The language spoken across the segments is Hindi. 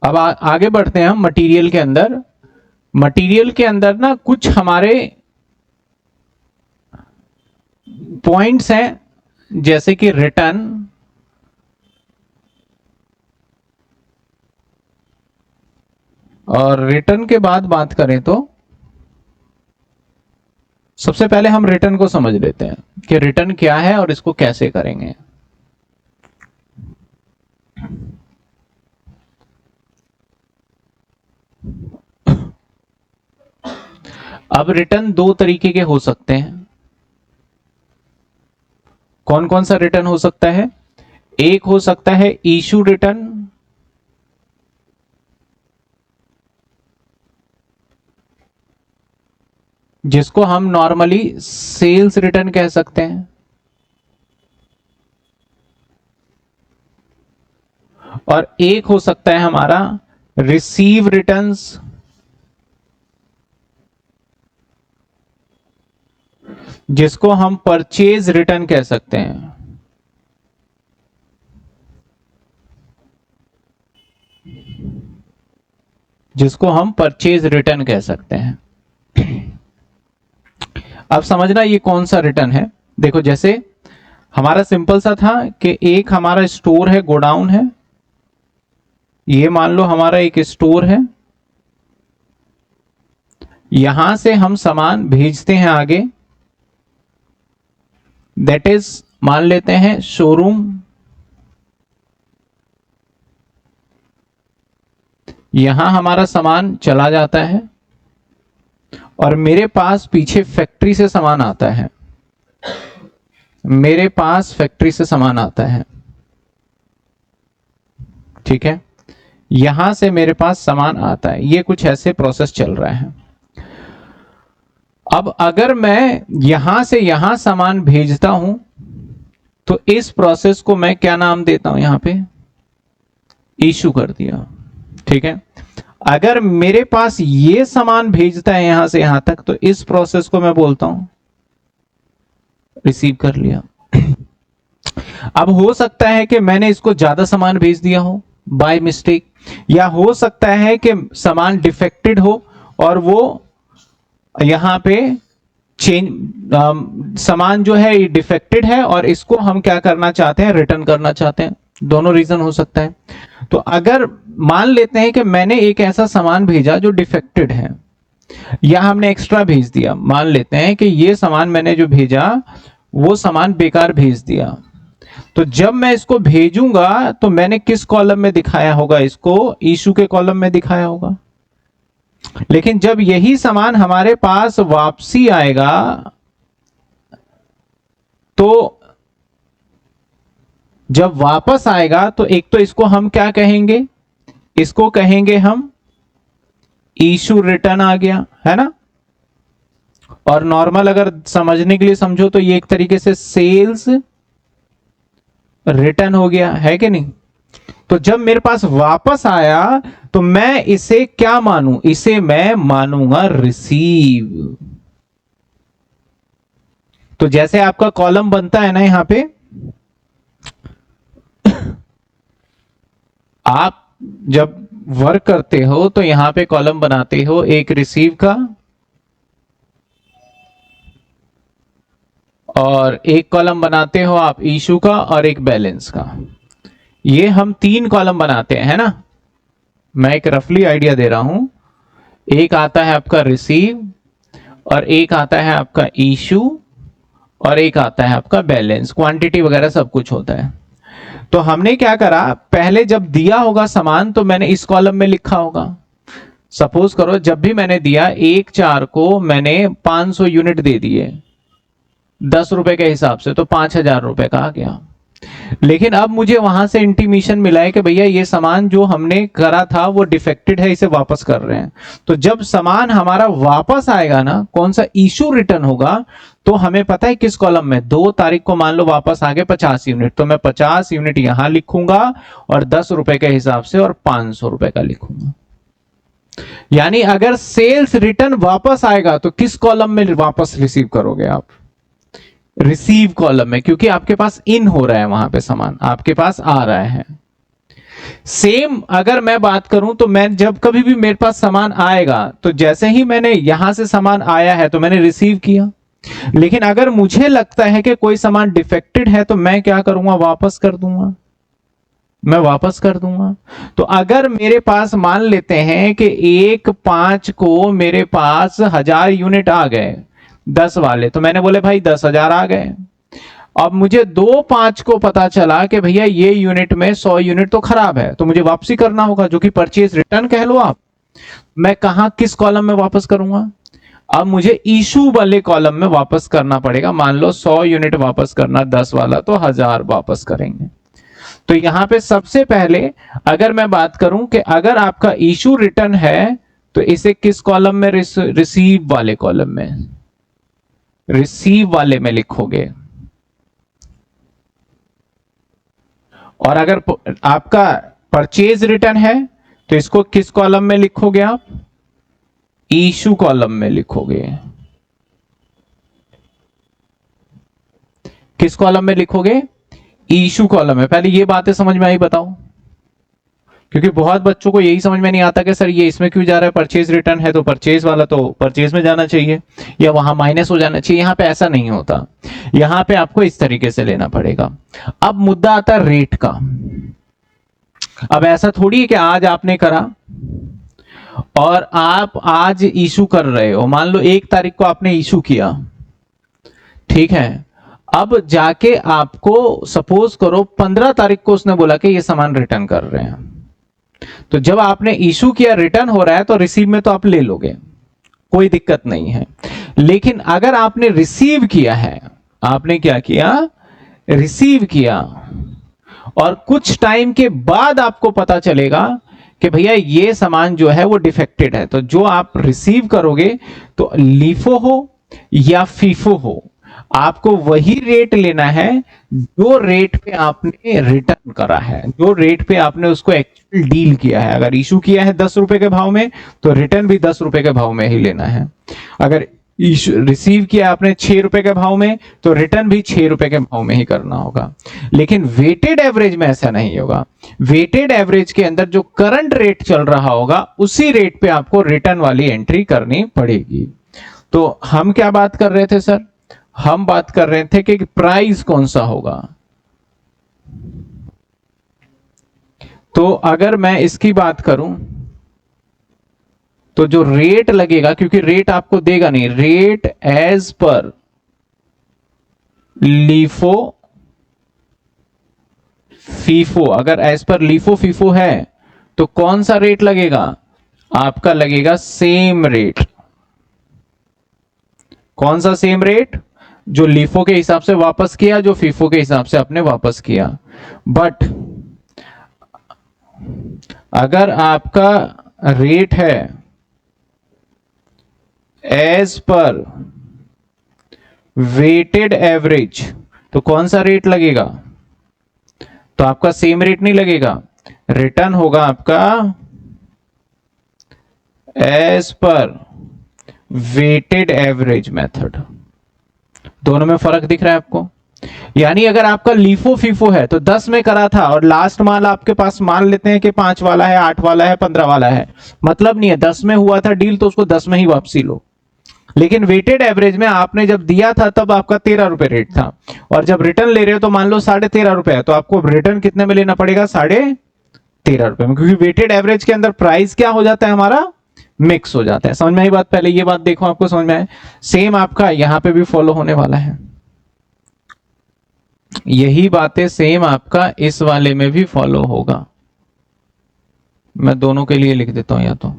अब आगे बढ़ते हैं हम मटेरियल के अंदर। मटेरियल के अंदर ना कुछ हमारे पॉइंट्स हैं, जैसे कि रिटर्न, और रिटर्न के बाद बात करें तो सबसे पहले हम रिटर्न को समझ लेते हैं कि रिटर्न क्या है और इसको कैसे करेंगे। अब रिटर्न दो तरीके के हो सकते हैं। कौन कौन सा रिटर्न हो सकता है? एक हो सकता है इशू रिटर्न, जिसको हम नॉर्मली सेल्स रिटर्न कह सकते हैं, और एक हो सकता है हमारा रिसीव रिटर्न्स, जिसको हम परचेज रिटर्न कह सकते हैं। जिसको हम परचेज रिटर्न कह सकते हैं। अब समझना ये कौन सा रिटर्न है। देखो, जैसे हमारा सिंपल सा था कि एक हमारा स्टोर है, गोडाउन है, ये मान लो हमारा एक स्टोर है, यहां से हम सामान भेजते हैं आगे, दैट इज मान लेते हैं शोरूम। यहां हमारा सामान चला जाता है और मेरे पास पीछे फैक्ट्री से सामान आता है। मेरे पास फैक्ट्री से सामान आता है, ठीक है, यहां से मेरे पास सामान आता है। ये कुछ ऐसे प्रोसेस चल रहा है। अब अगर मैं यहां से यहां सामान भेजता हूं तो इस प्रोसेस को मैं क्या नाम देता हूं? यहां पे इशू कर दिया, ठीक है। अगर मेरे पास ये सामान भेजता है यहां से यहां तक, तो इस प्रोसेस को मैं बोलता हूं रिसीव कर लिया। अब हो सकता है कि मैंने इसको ज्यादा सामान भेज दिया हो बाय मिस्टेक, या हो सकता है कि सामान डिफेक्टेड हो और वो यहां पे चेंज सामान जो है ये डिफेक्टेड है और इसको हम क्या करना चाहते हैं? रिटर्न करना चाहते हैं। दोनों रीजन हो सकता है। तो अगर मान लेते हैं कि मैंने एक ऐसा सामान भेजा जो डिफेक्टेड है, या हमने एक्स्ट्रा भेज दिया, मान लेते हैं कि ये सामान मैंने जो भेजा वो सामान बेकार भेज दिया, तो जब मैं इसको भेजूंगा तो मैंने किस कॉलम में दिखाया होगा? इसको इशू के कॉलम में दिखाया होगा। लेकिन जब यही सामान हमारे पास वापसी आएगा तो जब वापस आएगा तो एक तो इसको हम क्या कहेंगे? इसको कहेंगे हम इशू रिटर्न आ गया, है ना। और नॉर्मल अगर समझने के लिए समझो तो ये एक तरीके से सेल्स रिटर्न हो गया, है कि नहीं। तो जब मेरे पास वापस आया तो मैं इसे क्या मानूं? इसे मैं मानूंगा रिसीव। तो जैसे आपका कॉलम बनता है ना यहां पे, आप जब वर्क करते हो तो यहां पे कॉलम बनाते हो, एक रिसीव का और एक कॉलम बनाते हो आप इशू का और एक बैलेंस का। ये हम तीन कॉलम बनाते हैं, है ना। मैं एक रफली आइडिया दे रहा हूं। एक आता है आपका रिसीव, और एक आता है आपका इशू, और एक आता है आपका बैलेंस। क्वांटिटी वगैरह सब कुछ होता है। तो हमने क्या करा, पहले जब दिया होगा सामान तो मैंने इस कॉलम में लिखा होगा। सपोज करो जब भी मैंने दिया, 1/4 को मैंने 500 यूनिट दे दिए 10 रुपए के हिसाब से, तो 5,000 रुपए का आ गया। लेकिन अब मुझे वहां से इंटीमेशन मिला है कि भैया ये सामान जो हमने करा था वो डिफेक्टेड है, इसे वापस कर रहे हैं। तो जब सामान हमारा वापस आएगा ना, कौन सा इशू रिटर्न होगा, तो हमें पता है किस कॉलम में। 2 तारीख को मान लो वापस आ गए 50 यूनिट, तो मैं 50 यूनिट यहां लिखूंगा और 10 रुपए के हिसाब से और 500 रुपए का लिखूंगा। यानी अगर सेल्स रिटर्न वापस आएगा तो किस कॉलम में वापस रिसीव करोगे आप? रिसीव कॉलम में, क्योंकि आपके पास इन हो रहा है, वहां पे सामान आपके पास आ रहा है। सेम अगर मैं बात करूं तो मैं जब कभी भी मेरे पास सामान आएगा तो जैसे ही मैंने यहां से सामान आया है तो मैंने रिसीव किया, लेकिन अगर मुझे लगता है कि कोई सामान डिफेक्टेड है तो मैं क्या करूंगा, वापस कर दूंगा, मैं वापस कर दूंगा। तो अगर मेरे पास मान लेते हैं कि 1/5 को मेरे पास 1000 यूनिट आ गए 10 वाले, तो मैंने बोले भाई 10,000 आ गए। अब मुझे 2/5 को पता चला कि भैया ये यूनिट में 100 यूनिट तो खराब है, तो मुझे वापसी करना होगा, जो कि परचेज रिटर्न कह लो आप। मैं कहां किस कॉलम में वापस करूंगा, अब मुझे इशू वाले कॉलम में वापस करना पड़ेगा। मान लो 100 यूनिट वापस करना 10 वाला, तो 1000 वापस करेंगे। तो यहां पे सबसे पहले अगर मैं बात करूं कि अगर आपका इशू रिटर्न है तो इसे किस कॉलम में, रिसीव वाले कॉलम में, रिसीव वाले में लिखोगे। और अगर आपका परचेज रिटर्न है तो इसको किस कॉलम में लिखोगे आप, इशू कॉलम में लिखोगे। किस कॉलम में लिखोगे, इशू कॉलम में। पहले ये बातें समझ में आई बताओ, क्योंकि बहुत बच्चों को यही समझ में नहीं आता कि सर ये इसमें क्यों जा रहा है, परचेज रिटर्न है तो परचेज वाला तो परचेज में जाना चाहिए या वहां माइनस हो जाना चाहिए। यहां पे ऐसा नहीं होता, यहां पे आपको इस तरीके से लेना पड़ेगा। अब मुद्दा आता है रेट का। अब ऐसा थोड़ी है कि आज आपने करा और आप आज इशू कर रहे हो, मान लो 1 तारीख को आपने इशू किया, ठीक है। अब जाके आपको सपोज करो 15 तारीख को उसने बोला कि ये सामान रिटर्न कर रहे हैं, तो जब आपने इशू किया रिटर्न हो रहा है तो रिसीव में तो आप ले लोगे, कोई दिक्कत नहीं है। लेकिन अगर आपने रिसीव किया है, आपने क्या किया, रिसीव किया, और कुछ टाइम के बाद आपको पता चलेगा कि भैया ये सामान जो है वो डिफेक्टेड है, तो जो आप रिसीव करोगे तो लीफो हो या फीफो हो, आपको वही रेट लेना है जो रेट पे आपने रिटर्न करा है, जो रेट पे आपने उसको एक्चुअल डील किया है। अगर इशू किया है 10 रुपए के भाव में तो रिटर्न भी 10 रुपए के भाव में ही लेना है। अगर रिसीव किया आपने 6 रुपए के भाव में तो रिटर्न भी 6 रुपए के भाव में ही करना होगा। लेकिन वेटेड एवरेज में ऐसा नहीं होगा। वेटेड एवरेज के अंदर जो करंट रेट चल रहा होगा उसी रेट पे आपको रिटर्न वाली एंट्री करनी पड़ेगी। तो हम क्या बात कर रहे थे सर, हम बात कर रहे थे कि प्राइस कौन सा होगा। तो अगर मैं इसकी बात करूं तो जो रेट लगेगा, क्योंकि रेट आपको देगा नहीं, रेट एज पर लीफो फीफो, अगर एज पर लीफो फीफो है तो कौन सा रेट लगेगा, आपका लगेगा सेम रेट। कौन सा सेम रेट, जो लीफो के हिसाब से वापस किया, जो फीफो के हिसाब से आपने वापस किया। बट अगर आपका रेट है एज पर वेटेड एवरेज तो कौन सा रेट लगेगा, तो आपका सेम रेट नहीं लगेगा, रिटर्न होगा आपका as per weighted average method. दोनों में फर्क दिख रहा है आपको। यानी अगर आपका लीफो फीफो है तो 10 में करा था और लास्ट माल आपके पास मान लेते हैं कि 5 वाला है, 8 वाला है, 15 वाला है, मतलब नहीं है, 10 में हुआ था डील तो उसको 10 में ही वापसी लो। लेकिन वेटेड एवरेज में आपने जब दिया था तब आपका 13 रुपए रेट था, और जब रिटर्न ले रहे हो तो मान लो 13.5 रुपए है, तो आपको रिटर्न कितने में लेना पड़ेगा, 13.5 रुपए में, क्योंकि वेटेड एवरेज के अंदर प्राइस क्या हो जाता है हमारा, मिक्स हो जाता है। समझ में आई बात, पहले ये बात देखो आपको समझ में आए। सेम आपका यहां पे भी फॉलो होने वाला है, यही बातें सेम आपका इस वाले में भी फॉलो होगा। मैं दोनों के लिए लिख देता हूं, या तो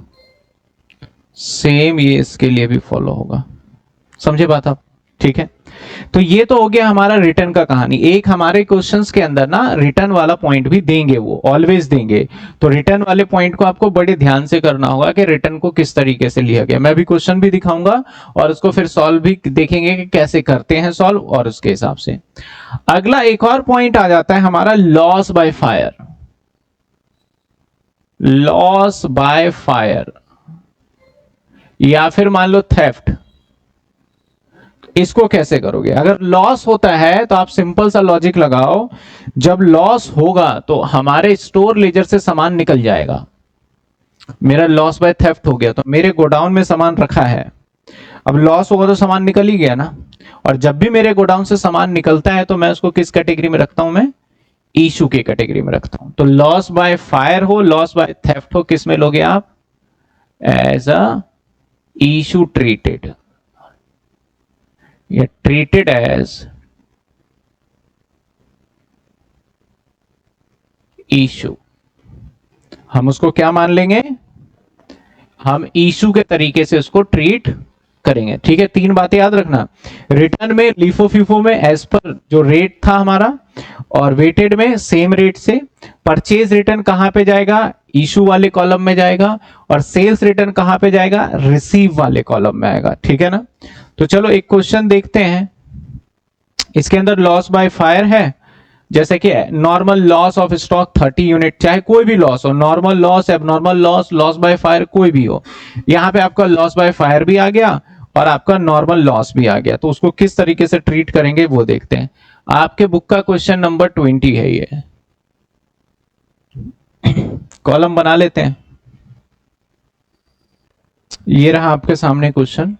सेम ये इसके लिए भी फॉलो होगा। समझे बात आप, ठीक है। तो ये तो हो गया हमारा रिटर्न का कहानी। एक हमारे क्वेश्चंस के अंदर ना रिटर्न वाला पॉइंट भी देंगे, वो ऑलवेज देंगे। तो रिटर्न वाले पॉइंट को आपको बड़े ध्यान से करना होगा कि रिटर्न को किस तरीके से लिया गया। मैं भी क्वेश्चन भी दिखाऊंगा और उसको फिर सॉल्व भी देखेंगे कि कैसे करते हैं सॉल्व, और उसके हिसाब से अगला एक और पॉइंट आ जाता है हमारा loss by fire. Loss by fire या फिर मान लो थेफ्ट। इसको कैसे करोगे? अगर लॉस होता है तो आप सिंपल सा लॉजिक लगाओ, जब लॉस होगा तो हमारे स्टोर लेजर से सामान निकल जाएगा। मेरा लॉस बाय थेफ्ट हो गया तो मेरे गोडाउन में सामान रखा है, अब लॉस होगा तो सामान निकल ही गया ना। और जब भी मेरे गोडाउन से सामान निकलता है तो मैं उसको किस कैटेगरी में रखता हूं? मैं इशू की कैटेगरी में रखता हूं। तो लॉस बाय फायर हो, लॉस बाय थेफ्ट हो, किस में लोगे आप? एज अ इशू ट्रीटेड, या ट्रीटेड एज इशू। हम उसको क्या मान लेंगे? हम इशू के तरीके से उसको ट्रीट करेंगे। ठीक है, तीन बातें याद रखना। रिटर्न में लीफो फीफो में एज पर जो रेट था हमारा, और वेटेड में सेम रेट से। परचेज रिटर्न कहां पे जाएगा? इशू वाले कॉलम में जाएगा। और सेल्स रिटर्न कहां पे जाएगा? रिसीव वाले कॉलम में आएगा। ठीक है ना? तो चलो एक क्वेश्चन देखते हैं। इसके अंदर लॉस बाय फायर है, जैसे कि normal loss of stock 30 unit, चाहे कोई भी लॉस हो, normal loss, abnormal loss, loss by fire, कोई भी हो। यहां पे आपका लॉस बाय फायर भी आ गया और आपका नॉर्मल लॉस भी आ गया, तो उसको किस तरीके से ट्रीट करेंगे वो देखते हैं। आपके बुक का क्वेश्चन नंबर 20 है ये। कॉलम बना लेते हैं। ये रहा आपके सामने क्वेश्चन,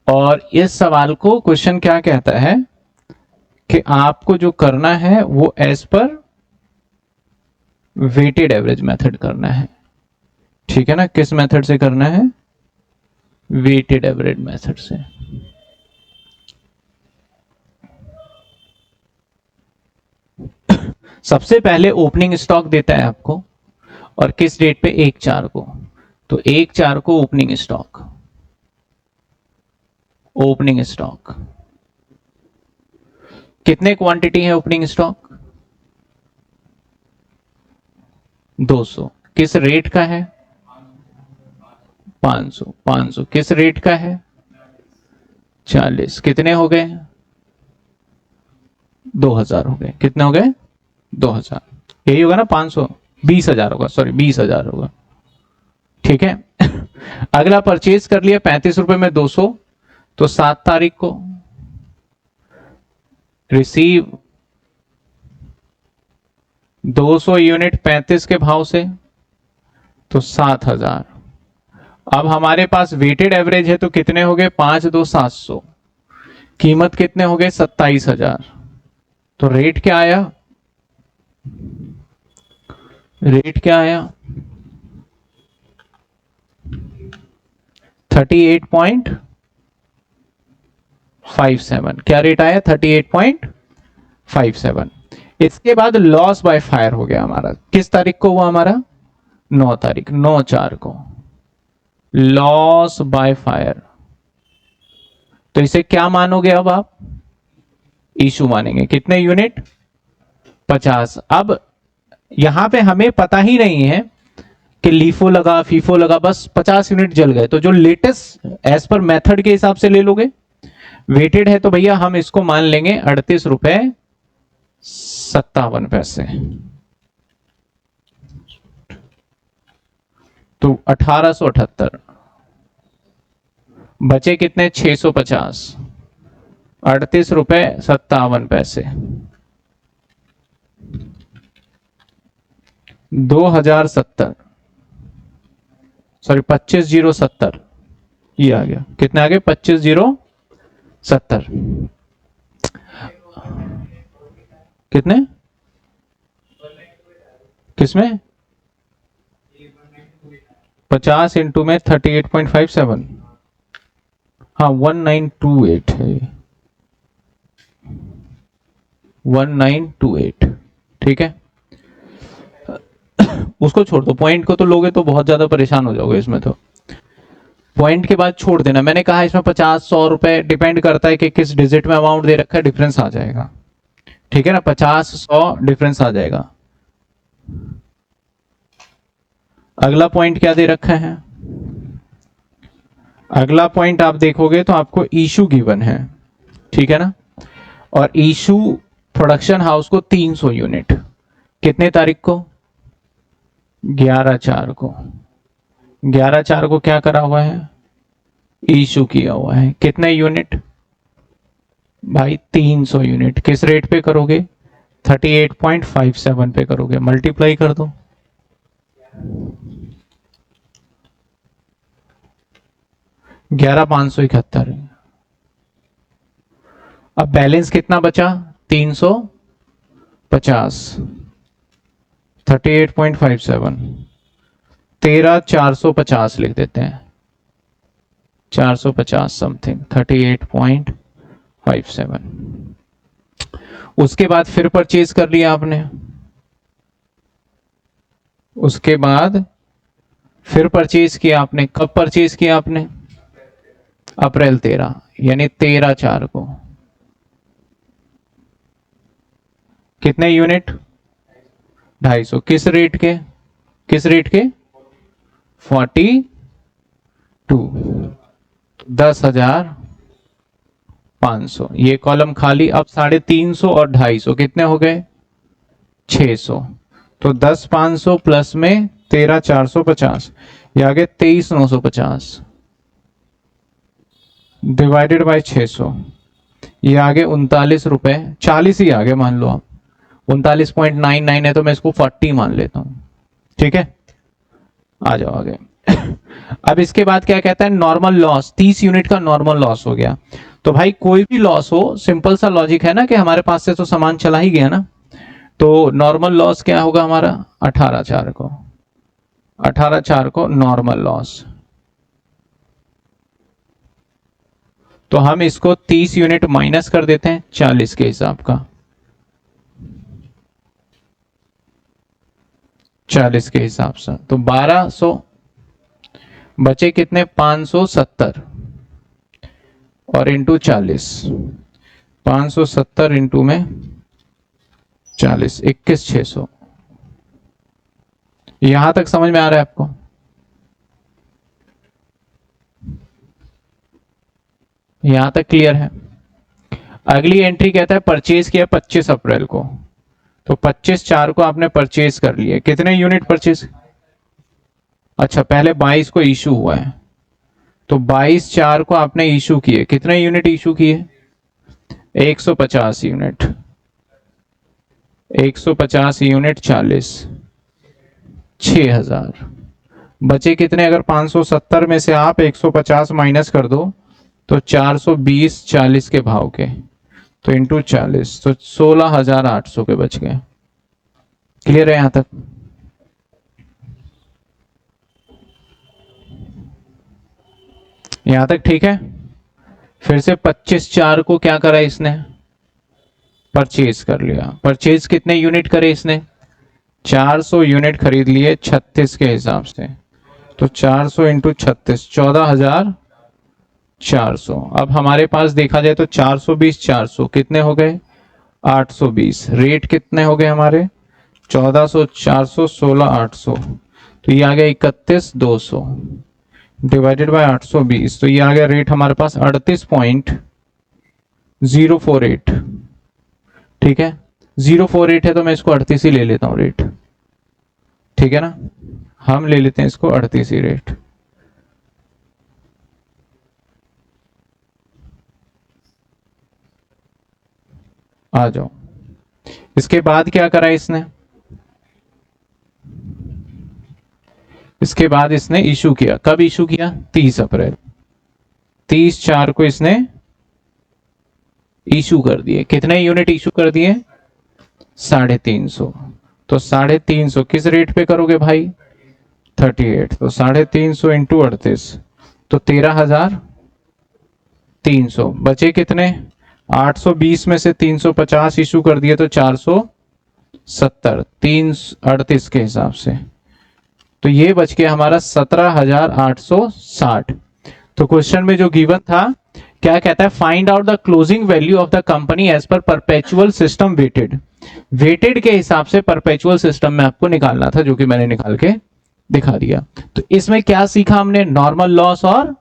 और इस सवाल को क्वेश्चन क्या कहता है कि आपको जो करना है वो as per weighted average method करना है। ठीक है ना? किस मेथड से करना है? वेटेड एवरेज मेथड से। सबसे पहले ओपनिंग स्टॉक देता है आपको, और किस डेट पे? 1/4 को। तो 1/4 को ओपनिंग स्टॉक, ओपनिंग स्टॉक कितने क्वांटिटी है ओपनिंग स्टॉक? 200। किस रेट का है? 500। 500 किस रेट का है? 40। कितने हो गए? 2000 हो गए। कितने हो गए? 2000। यही होगा ना? 500, 20,000 होगा, सॉरी 20,000 होगा। ठीक है। अगला परचेज कर लिया 35 रुपए में 200, तो 7 तारीख को रिसीव 200 यूनिट 35 के भाव से, तो 7,000। अब हमारे पास वेटेड एवरेज है तो कितने हो गए? 5 2 700। कीमत कितने हो गए? 27,000। तो रेट क्या आया? रेट क्या आया? 38.57। क्या रेट आया? 38.57। इसके बाद लॉस बाय फायर हो गया हमारा। किस तारीख को हुआ हमारा? 9 तारीख, 9/4 को लॉस बाय फायर। तो इसे क्या मानोगे अब आप? इशू मानेंगे। कितने यूनिट? 50। अब यहां पे हमें पता ही नहीं है कि लीफो लगा फीफो लगा, बस 50 यूनिट जल गए, तो जो लेटेस्ट एज पर मेथड के हिसाब से ले लोगे। वेटेड है तो भैया हम इसको मान लेंगे 38.57 तो 1878। बचे कितने? 650। 38.57। 2070, सॉरी 25,070। ये आ गया। कितने आ गए? 25,070। कितने? किसमें? 50 इंटू में 38.57। हाँ 1928 है, 1928। ठीक है। उसको छोड़ दो, पॉइंट को तो लोगे तो बहुत ज्यादा परेशान हो जाओगे इसमें। तो पॉइंट के बाद छोड़ देना। मैंने कहा इसमें 50-100 रुपए डिपेंड करता है कि किस डिजिट में अमाउंट दे रखा है, डिफरेंस आ जाएगा। ठीक है ना? 50-100 डिफरेंस आ जाएगा। अगला पॉइंट क्या दे रखा है? अगला पॉइंट आप देखोगे तो आपको इशू गिवन है। ठीक है ना? और इशू प्रोडक्शन हाउस को 300 यूनिट। कितने तारीख को? 11/4 को। 11/4 को क्या करा हुआ है? इशू किया हुआ है। कितने यूनिट भाई? 300 यूनिट। किस रेट पे करोगे? 38.57 पे करोगे। मल्टीप्लाई कर दो। ग्यारह 571। अब बैलेंस कितना बचा? 350। 38.57 13,450 लिख देते हैं। 450 समथिंग। 38.57। उसके बाद फिर परचेज कर लिया आपने। उसके बाद फिर परचेज किया आपने। कब परचेज किया आपने? अप्रैल 13, यानी 13/4 को। कितने यूनिट? 250। किस रेट के? किस रेट के? 42। 10,500। ये कॉलम खाली। अब 350 और 250 कितने हो गए? 600। तो 10,500 प्लस में 13,450, ये आ गए 23,950 डिवाइडेड बाय 600, ये आ गए 39 रुपए। 40 ही आ गए मान लो आप। 39.99 है तो मैं इसको 40 मान लेता हूं। ठीक है, आ जाओ आगे। अब इसके बाद क्या कहता है? Normal loss. 30 यूनिट का नॉर्मल लॉस हो गया। तो भाई कोई भी लॉस हो, सिंपल सा लॉजिक है ना कि हमारे पास से तो सामान चला ही गया ना। तो नॉर्मल लॉस क्या होगा हमारा? 18/4 को। 18/4 को नॉर्मल लॉस। तो हम इसको 30 यूनिट माइनस कर देते हैं 40 के हिसाब का। 40 के हिसाब से तो 1200 बचे। कितने? 570 और इंटू 40। 570 इंटू में 40, 21,600। यहां तक समझ में आ रहा है आपको? यहां तक क्लियर है? अगली एंट्री कहता है परचेज किया 25 अप्रैल को। तो 25/4 को आपने परचेज कर लिया। कितने यूनिट परचेज? अच्छा, पहले 22 को इशू हुआ है, तो 22/4 को आपने इशू किए। कितने यूनिट इशू किए? 150 यूनिट। 150 यूनिट 40, 6,000। बचे कितने? अगर 570 में से आप 150 माइनस कर दो तो 420 40 के भाव के, तो इंटू 40, तो 16,800 के बच गए। क्लियर है यहां तक? यहां तक ठीक है? फिर से 25/4 को क्या करा इसने? परचेज कर लिया। परचेज कितने यूनिट करे इसने? 400 यूनिट खरीद लिए 36 के हिसाब से। तो 400 इंटू 36, 14,400। अब हमारे पास देखा जाए तो 420 400 कितने हो गए? 820। रेट कितने हो गए हमारे? 1400 400 16,800। तो ये आ गया 31,200 डिवाइडेड बाय 820। तो ये आ गया रेट हमारे पास 38.048। ठीक है, 048 है तो मैं इसको 38 ही ले लेता हूं रेट। ठीक है ना, हम ले लेते हैं इसको 38 ही रेट। आ जाओ। इसके बाद क्या करा इसने? इसके बाद इसने इशू किया। कब इशू किया? 30 अप्रैल। 30/4 को इसने इशू कर दिए। कितने यूनिट इशू कर दिए? 350। तो 350 किस रेट पे करोगे भाई? 38। तो 350 इंटू 38, तो 13,300। बचे कितने? 820 में से 350 इशू कर दिए तो 470। 338 के हिसाब से, तो ये बच गया हमारा 17,860। तो क्वेश्चन में जो गिवन था क्या कहता है? Find out the closing value of the company as पर परपेचुअल सिस्टम वेटेड। वेटेड के हिसाब से परपेचुअल सिस्टम में आपको निकालना था, जो कि मैंने निकाल के दिखा दिया। तो इसमें क्या सीखा हमने? नॉर्मल लॉस और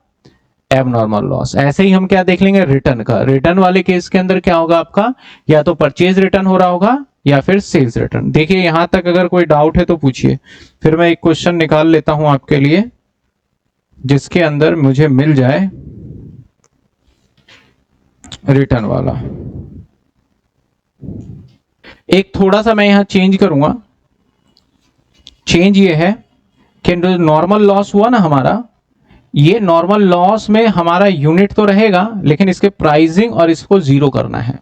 एबनॉर्मल लॉस। ऐसे ही हम क्या देख लेंगे? रिटर्न का। रिटर्न वाले केस के अंदर क्या होगा आपका? या तो परचेज रिटर्न हो रहा होगा या फिर सेल्स रिटर्न। देखिए यहां तक अगर कोई डाउट है तो पूछिए, फिर मैं एक क्वेश्चन निकाल लेता हूं आपके लिए जिसके अंदर मुझे मिल जाए रिटर्न वाला। एक थोड़ा सा मैं यहां चेंज करूंगा। चेंज ये है कि नॉर्मल लॉस हुआ ना हमारा, ये नॉर्मल लॉस में हमारा यूनिट तो रहेगा, लेकिन इसके प्राइसिंग और इसको जीरो करना है,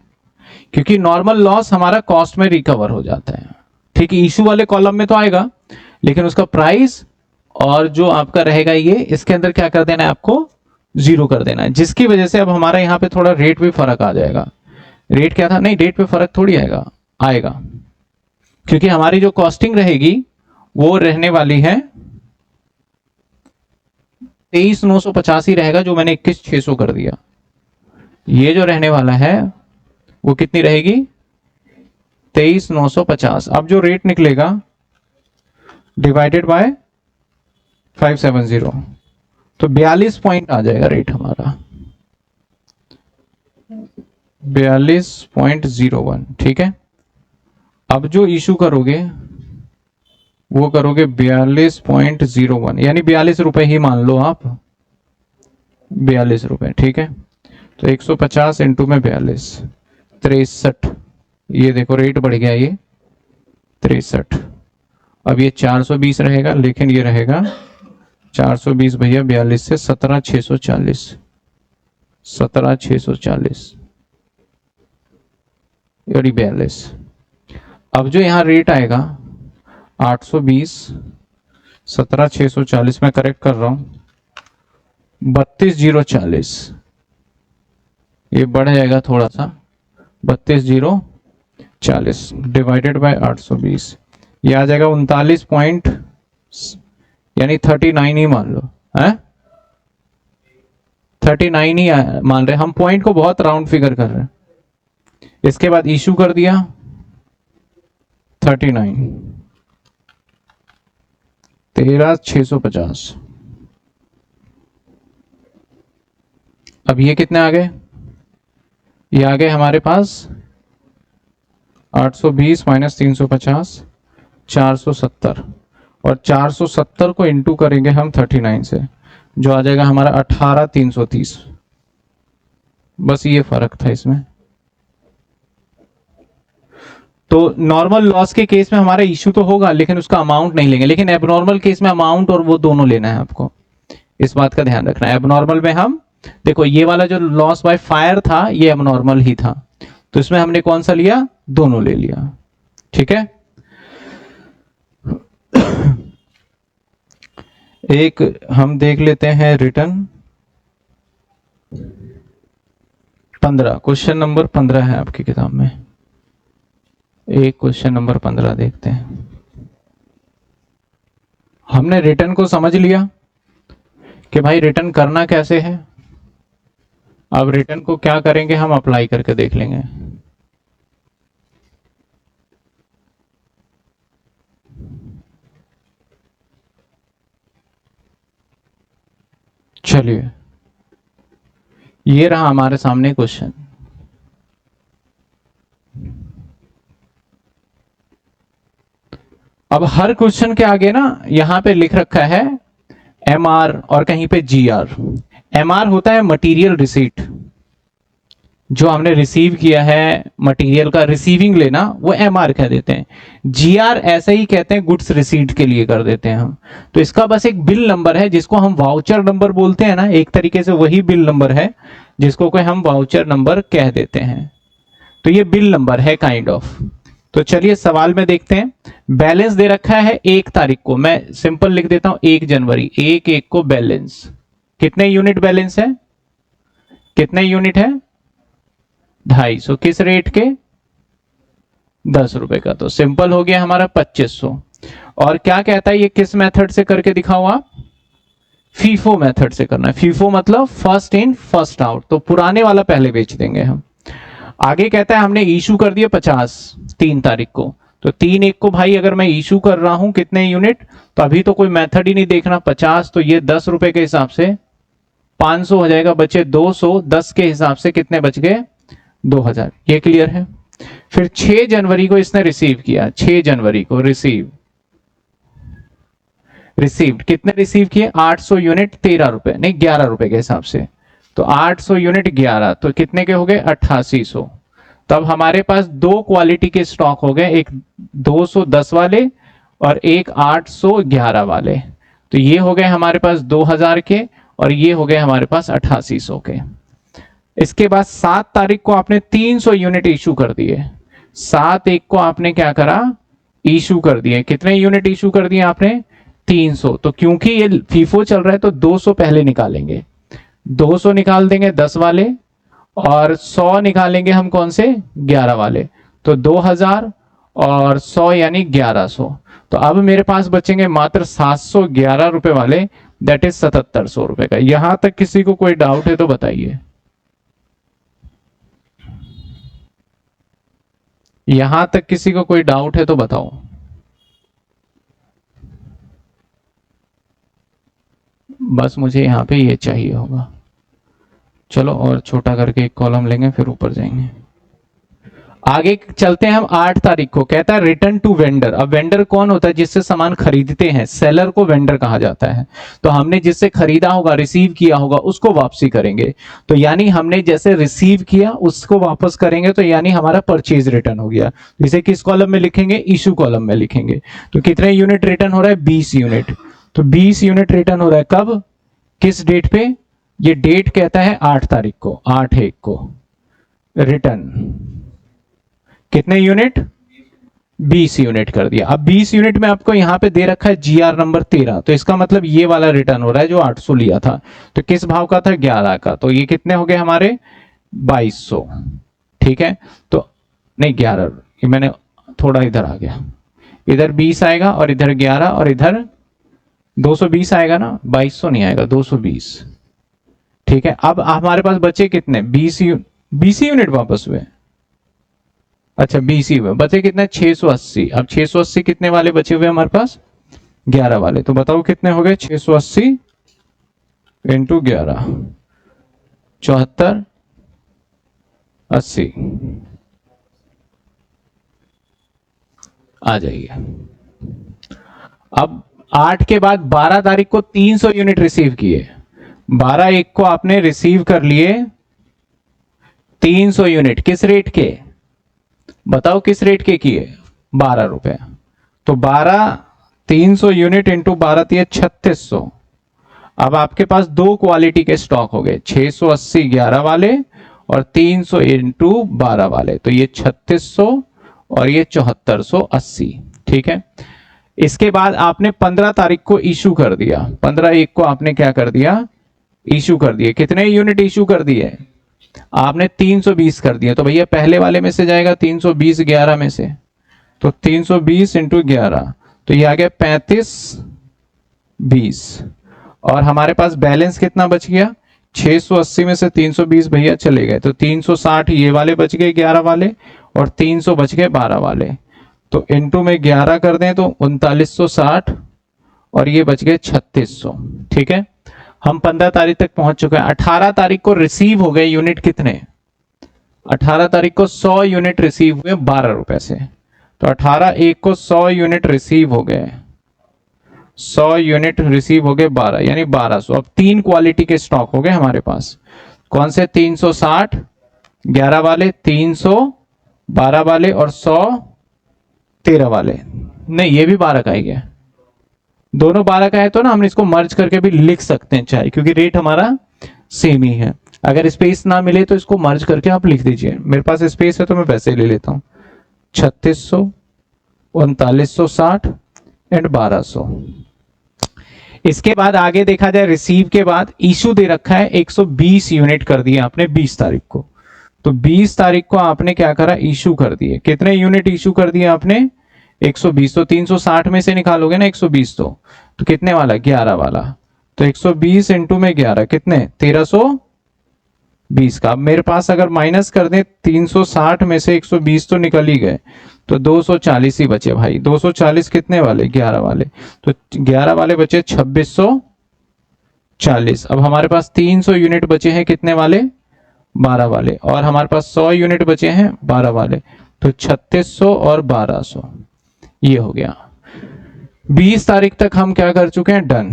क्योंकि नॉर्मल लॉस हमारा कॉस्ट में रिकवर हो जाता है। ठीक है, इशू वाले कॉलम में तो आएगा, लेकिन उसका प्राइस और जो आपका रहेगा ये, इसके अंदर क्या कर देना है, आपको जीरो कर देना है, जिसकी वजह से अब हमारा यहाँ पे थोड़ा रेट भी फर्क आ जाएगा। रेट क्या था, नहीं रेट पे फर्क थोड़ी आएगा, आएगा, क्योंकि हमारी जो कॉस्टिंग रहेगी वो रहने वाली है 23,950 ही रहेगा, जो मैंने 21,600 कर दिया। ये जो रहने वाला है वो कितनी रहेगी, 23,950। अब जो रेट निकलेगा डिवाइडेड बाय 570, तो 42 पॉइंट आ जाएगा रेट हमारा, 42.01। ठीक है, अब जो इशू करोगे वो करोगे 42.01, यानी 42 रुपए ही मान लो आप, 42 रुपए। ठीक है, तो 150 इंटू में 42, 63। ये देखो रेट बढ़ गया, ये 63। अब ये 420 रहेगा, लेकिन ये रहेगा 420 भैया 42 से 17,640, 17,640 यानी 42। अब जो यहां रेट आएगा 820, 17,640 में करेक्ट कर रहा हूं, 32,040, ये बढ़ जाएगा थोड़ा सा, 32,040 डिवाइडेड बाय 820, ये आ जाएगा 39 पॉइंट, यानी 39 ही मान लो है, 39 ही मान रहे हम, पॉइंट को बहुत राउंड फिगर कर रहे हैं। इसके बाद इशू कर दिया 39, 13,650। अब ये कितने आ गए, ये आ गए हमारे पास 820 माइनस 350, 470, और 470 को इंटू करेंगे हम 39 से, जो आ जाएगा हमारा 18,330। बस ये फर्क था इसमें। तो नॉर्मल लॉस के केस में हमारा इशू तो होगा, लेकिन उसका अमाउंट नहीं लेंगे, लेकिन एबनॉर्मल केस में अमाउंट और वो दोनों लेना है आपको, इस बात का ध्यान रखना है। एबनॉर्मल में हम देखो, ये वाला जो लॉस बाय फायर था ये एबनॉर्मल ही था, तो इसमें हमने कौन सा लिया, दोनों ले लिया। ठीक है, एक हम देख लेते हैं रिटर्न 15, क्वेश्चन नंबर 15 है आपकी किताब में, एक क्वेश्चन नंबर 15 देखते हैं। हमने रिटर्न को समझ लिया कि भाई रिटर्न करना कैसे है, अब रिटर्न को क्या करेंगे, हम अप्लाई करके देख लेंगे। चलिए, ये रहा हमारे सामने क्वेश्चन। अब हर क्वेश्चन के आगे ना यहां पे लिख रखा है MR और कहीं पे GR। MR होता है मटेरियल रिसीट, जो हमने रिसीव किया है मटेरियल का रिसीविंग लेना, वो MR कह देते हैं। GR ऐसे ही कहते हैं, गुड्स रिसीट के लिए कर देते हैं हम। तो इसका बस एक बिल नंबर है, जिसको हम वाउचर नंबर बोलते हैं ना, एक तरीके से वही बिल नंबर है जिसको कोई हम वाउचर नंबर कह देते हैं। तो ये बिल नंबर है काइंड ऑफ। तो चलिए सवाल में देखते हैं। बैलेंस दे रखा है 1 तारीख को, मैं सिंपल लिख देता हूं 1 जनवरी, 1/1 को बैलेंस। कितने यूनिट बैलेंस है, कितने यूनिट है, 250। किस रेट के, 10 रुपए का। तो सिंपल हो गया हमारा 2500। और क्या कहता है ये, किस मेथड से करके दिखाओ आप, फीफो मेथड से करना है। फीफो मतलब फर्स्ट इन फर्स्ट आउट, तो पुराने वाला पहले बेच देंगे हम। आगे कहता है हमने इशू कर दिया 50 3 तारीख को, तो 3/1 को भाई अगर मैं इशू कर रहा हूं कितने यूनिट, तो अभी तो कोई मेथड ही नहीं देखना, 50, तो ये 10 रुपए के हिसाब से 500 हो जाएगा, बचे 200, 10 के हिसाब से कितने बच गए, 2000। ये क्लियर है। फिर 6 जनवरी को इसने रिसीव किया, 6 जनवरी को रिसीव्ड कितने रिसीव किए, 800 यूनिट 13 रुपए, नहीं 11 रुपए के हिसाब से। तो 800 यूनिट 11, तो कितने के हो गए 8800। तब हमारे पास दो क्वालिटी के स्टॉक हो गए, एक 210 वाले और एक 811 वाले। तो ये हो गए हमारे पास 2000 के और ये हो गए हमारे पास 8800 के। इसके बाद 7 तारीख को आपने 300 यूनिट इशू कर दिए। 7/1 को आपने क्या करा, इशू कर दिए। कितने यूनिट इशू कर दिए आपने, 300। तो क्योंकि ये फीफो चल रहा है तो 200 पहले निकालेंगे, 200 निकाल देंगे 10 वाले और 100 निकालेंगे हम कौन से, 11 वाले। तो 2000 और 100 यानी 1100। तो अब मेरे पास बचेंगे मात्र 711 रुपए वाले, दैट इज 7700 रुपए का। यहां तक किसी को कोई डाउट है तो बताइए, यहां तक किसी को कोई डाउट है तो बताओ। बस मुझे यहां पे ये चाहिए होगा। चलो और छोटा करके एक कॉलम लेंगे फिर ऊपर जाएंगे। आगे चलते हैं हम 8 तारीख को। कहता है रिटर्न टू वेंडर। अब वेंडर कौन होता है, जिससे सामान खरीदते हैं, सेलर को वेंडर कहा जाता है। तो हमने जिससे खरीदा होगा, रिसीव किया होगा, उसको वापसी करेंगे। तो यानी हमने जैसे रिसीव किया उसको वापस करेंगे, तो यानी हमारा परचेज रिटर्न हो गया। इसे किस कॉलम में लिखेंगे, इशू कॉलम में लिखेंगे। तो कितने यूनिट रिटर्न हो रहा है, 20 यूनिट। तो 20 यूनिट रिटर्न हो रहा है कब, किस डेट पे, ये डेट कहता है 8 तारीख को, 8/1 को रिटर्न। कितने यूनिट, 20 यूनिट कर दिया। अब 20 यूनिट में आपको यहां पे दे रखा है जीआर नंबर 13, तो इसका मतलब ये वाला रिटर्न हो रहा है जो 800 लिया था। तो किस भाव का था, 11 का। तो ये कितने हो गए हमारे, 2200। ठीक है, तो नहीं 11, ये मैंने थोड़ा इधर आ गया, इधर 20 आएगा और इधर 11 और इधर 220 आएगा ना, 2200 नहीं आएगा, 220। ठीक है, अब हमारे पास बचे कितने, 20 यूनिट वापस हुए। अच्छा 20 ही हुए, बचे कितने, 680। अब 680 कितने वाले बचे हुए हमारे पास, 11 वाले। तो बताओ कितने हो गए, 680 इंटू 11, 74, 80। आ जाइए। अब 8 के बाद 12 तारीख को 300 यूनिट रिसीव किए। 12/1 को आपने रिसीव कर लिए 300 यूनिट। किस रेट के, बताओ किस रेट के किए, 12 रुपए। तो 300 यूनिट इंटू 12 3600। अब आपके पास दो क्वालिटी के स्टॉक हो गए, 680 11 वाले और 300 इंटू 12 वाले। तो ये 3600 और ये 7480। ठीक है, इसके बाद आपने 15 तारीख को इशू कर दिया। 15/1 को आपने क्या कर दिया, इशू कर दिए। कितने यूनिट इशू कर दिए आपने, 320 कर दिए। तो भैया पहले वाले में से जाएगा 320 11 में से, तो 320 इंटू 11, तो ये आ गया 3520। और हमारे पास बैलेंस कितना बच गया, 680 में से 320 भैया चले गए, तो 360 ये वाले बच गए 11 वाले और 300 बच गए 12 वाले। तो इंटू में 11 कर दें तो 3960 और ये बच गए 3600। ठीक है, हम 15 तारीख तक पहुंच चुके हैं। 18 तारीख को रिसीव हो गए यूनिट कितने, 18 तारीख को 100 यूनिट रिसीव हुए 12 रुपए से। तो 18/1 को 100 यूनिट रिसीव हो गए, 100 यूनिट रिसीव हो गए 12 यानी 1200। अब 3 क्वालिटी के स्टॉक हो गए हमारे पास। कौन से, 360 11 वाले, 300 12 वाले और 100 13 वाले। नहीं ये भी 12 का ही है, दोनों 12 का है। तो ना हम इसको मर्ज करके भी लिख सकते हैं चाहे, क्योंकि रेट हमारा सेम ही है। अगर स्पेस ना मिले तो इसको मर्ज करके आप लिख दीजिए। मेरे पास स्पेस है तो मैं वैसे ही ले लेता हूं, 3600 3960 एंड 1200। इसके बाद आगे देखा जाए, रिसीव के बाद इशू दे रखा है 120 यूनिट कर दिए आपने 20 तारीख को। तो 20 तारीख को आपने क्या करा, इशू कर दिए। कितने यूनिट इशू कर दिए आपने, 120। तो 360 में से निकालोगे ना 120, तो कितने वाला, 11 वाला। तो 120 इंटू में 11 कितने, 1320 का। अब मेरे पास अगर माइनस कर दें 360 में से 120 तो निकल ही गए, तो 240 ही बचे भाई। 240 कितने वाले, 11 वाले। तो 11 वाले बचे 2640। अब हमारे पास 300 यूनिट बचे हैं कितने वाले, 12 वाले। और हमारे पास 100 यूनिट बचे हैं 12 वाले। तो 3600 और 1200 ये हो गया। 20 तारीख तक हम क्या कर चुके हैं, डन।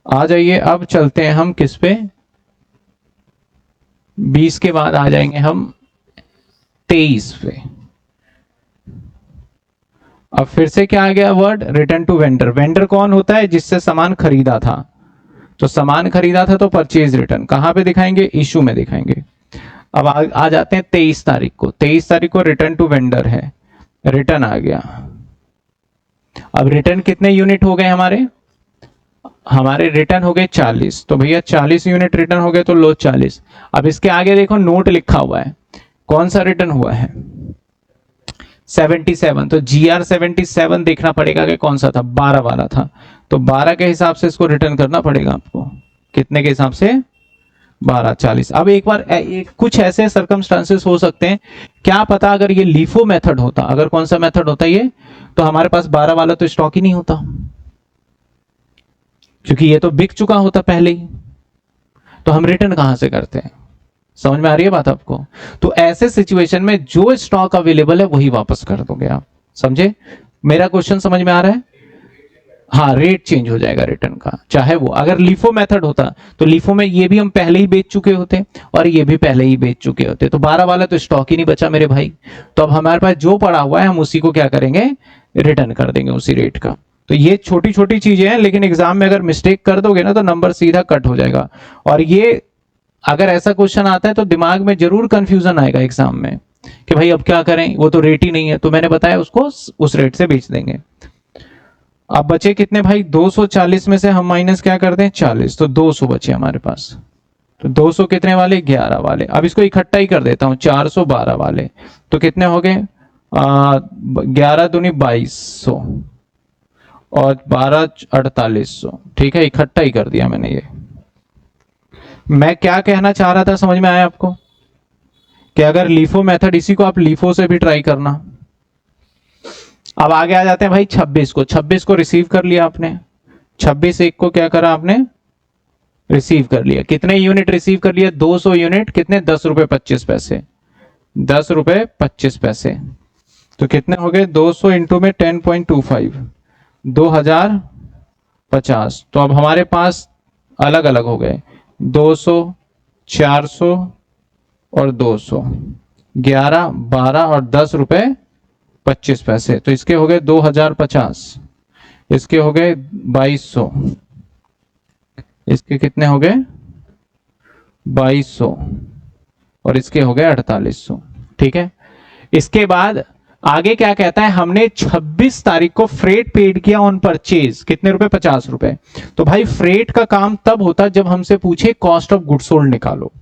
आ जाइए, अब चलते हैं हम किस पे, 20 के बाद आ जाएंगे हम 23 पे। अब फिर से क्या आ गया word, return to vendor. Vendor कौन होता है, जिससे सामान खरीदा था, तो सामान खरीदा था तो परचेज रिटर्न कहां पे दिखाएंगे, इशू में दिखाएंगे। अब आ जाते हैं 23 तारीख को। 23 तारीख को रिटर्न टू वेंडर है, रिटर्न आ गया। अब रिटर्न कितने यूनिट हो गए हमारे रिटर्न हो गए 40, तो भैया 40 यूनिट रिटर्न हो गए, तो लो 40। अब इसके आगे देखो नोट लिखा हुआ है, कौन सा रिटर्न हुआ है, 77, तो GR 77 देखना पड़ेगा कि कौन सा था, 12 वाला था, तो 12 के हिसाब से इसको रिटर्न करना पड़ेगा आपको। कितने के हिसाब से, 12, 40। अब एक बार कुछ ऐसे सर्कमस्टांसेस हो सकते हैं, क्या पता अगर ये लीफो मेथड होता, अगर कौन सा मेथड होता ये, तो हमारे पास 12 वाला तो स्टॉक ही नहीं होता, क्योंकि ये तो बिक चुका होता पहले ही, तो हम रिटर्न कहां से करते हैं। समझ में आ रही है बात आपको। तो ऐसे सिचुएशन में जो स्टॉक अवेलेबल है वही वापस कर दोगे आप, समझे मेरा क्वेश्चन, समझ में आ रहा है। हाँ, रेट चेंज हो जाएगा रिटर्न का, चाहे वो अगर लीफो मेथड होता तो लीफो में ये भी हम पहले ही बेच चुके होते और ये भी पहले ही बेच चुके होते, तो 12 वाला तो स्टॉक ही नहीं बचा मेरे भाई। तो अब हमारे पास जो पड़ा हुआ है हम उसी को क्या करेंगे, रिटर्न कर देंगे उसी रेट का। तो ये छोटी छोटी चीजें हैं, लेकिन एग्जाम में अगर मिस्टेक कर दोगे ना तो नंबर सीधा कट हो जाएगा। और ये अगर ऐसा क्वेश्चन आता है तो दिमाग में जरूर कंफ्यूजन आएगा एग्जाम में कि भाई अब क्या करें, वो तो रेट ही नहीं है, तो मैंने बताया उसको उस रेट से बेच देंगे। अब बचे कितने भाई, 240 में से हम माइनस क्या कर दें 40, तो 200 बचे हमारे पास। तो 200 कितने वाले, 11 वाले। अब इसको इकट्ठा ही कर देता हूं, 412 वाले, तो कितने हो गए, 11 दूनी 2200 और 12 4800। ठीक है, इकट्ठा ही कर दिया मैंने ये। मैं क्या कहना चाह रहा था, समझ में आया आपको, कि अगर लीफो मेथड, इसी को आप लीफो से भी ट्राई करना। अब आगे आ जाते हैं भाई 26 को। 26 को रिसीव कर लिया आपने, 26 एक को क्या करा आपने, रिसीव कर लिया। कितने यूनिट रिसीव कर लिया, 200 यूनिट, कितने, 10 रुपए 25 पैसे, 10 रुपए 25 पैसे। तो कितने हो गए, 200 इंटू में 10.25, 2050। तो अब हमारे पास अलग अलग हो गए, 200, 400 और 200, 11, 12 और 10 रुपए 25 पैसे। तो इसके हो गए 2050, इसके हो गए 2200, इसके कितने हो गए 2200 और इसके हो गए 4800। ठीक है, इसके बाद आगे क्या कहता है, हमने 26 तारीख को फ्रेट पेड किया ऑन परचेज, कितने रुपए, 50 रुपए। तो भाई फ्रेट का काम तब होता जब हमसे पूछे कॉस्ट ऑफ गुड्स सोल्ड निकालो।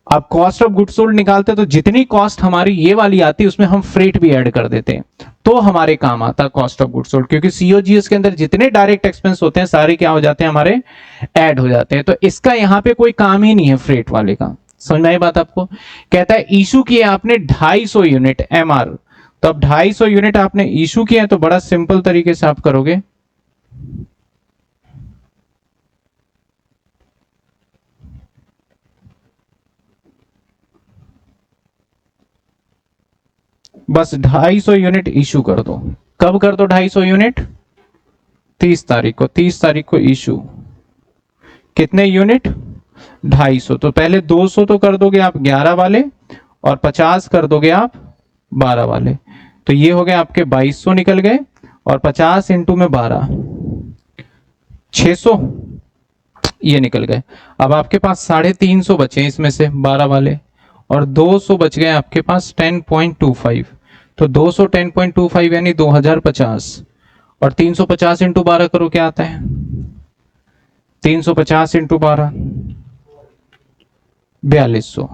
अब कॉस्ट ऑफ गुड्स सोल्ड निकालते तो जितनी कॉस्ट हमारी ये वाली आती उसमें हम फ्रेट भी ऐड कर देते, तो हमारे काम आता कॉस्ट ऑफ गुड्स सोल्ड, क्योंकि सीओजीएस के अंदर जितने डायरेक्ट एक्सपेंस होते हैं सारे क्या हो जाते हैं, हमारे ऐड हो जाते हैं। तो इसका यहां पे कोई काम ही नहीं है फ्रेट वाले का। समझ में आई बात आपको। कहता है इशू किए आपने 250 यूनिट एमआर, तो अब 250 यूनिट आपने इशू किया है, तो बड़ा सिंपल तरीके से आप करोगे, बस 250 यूनिट इशू कर दो। कब कर दो 250 यूनिट, 30 तारीख को। 30 तारीख को इशू, कितने यूनिट, 250। तो पहले 200 तो कर दोगे आप 11 वाले और 50 कर दोगे आप 12 वाले, तो ये हो गए आपके 2200 निकल गए, और 50 इंटू में 12, 600 ये निकल गए। अब आपके पास 350 बचे इसमें से 12 वाले, और 200 बच गए आपके पास 10.25। तो 200 10.25 यानी 2050, और 350 इंटू 12 करो, क्या आता है, 350 इंटू 12 4200।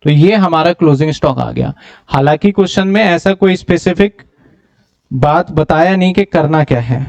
तो ये हमारा क्लोजिंग स्टॉक आ गया। हालांकि क्वेश्चन में ऐसा कोई स्पेसिफिक बात बताया नहीं कि करना क्या है,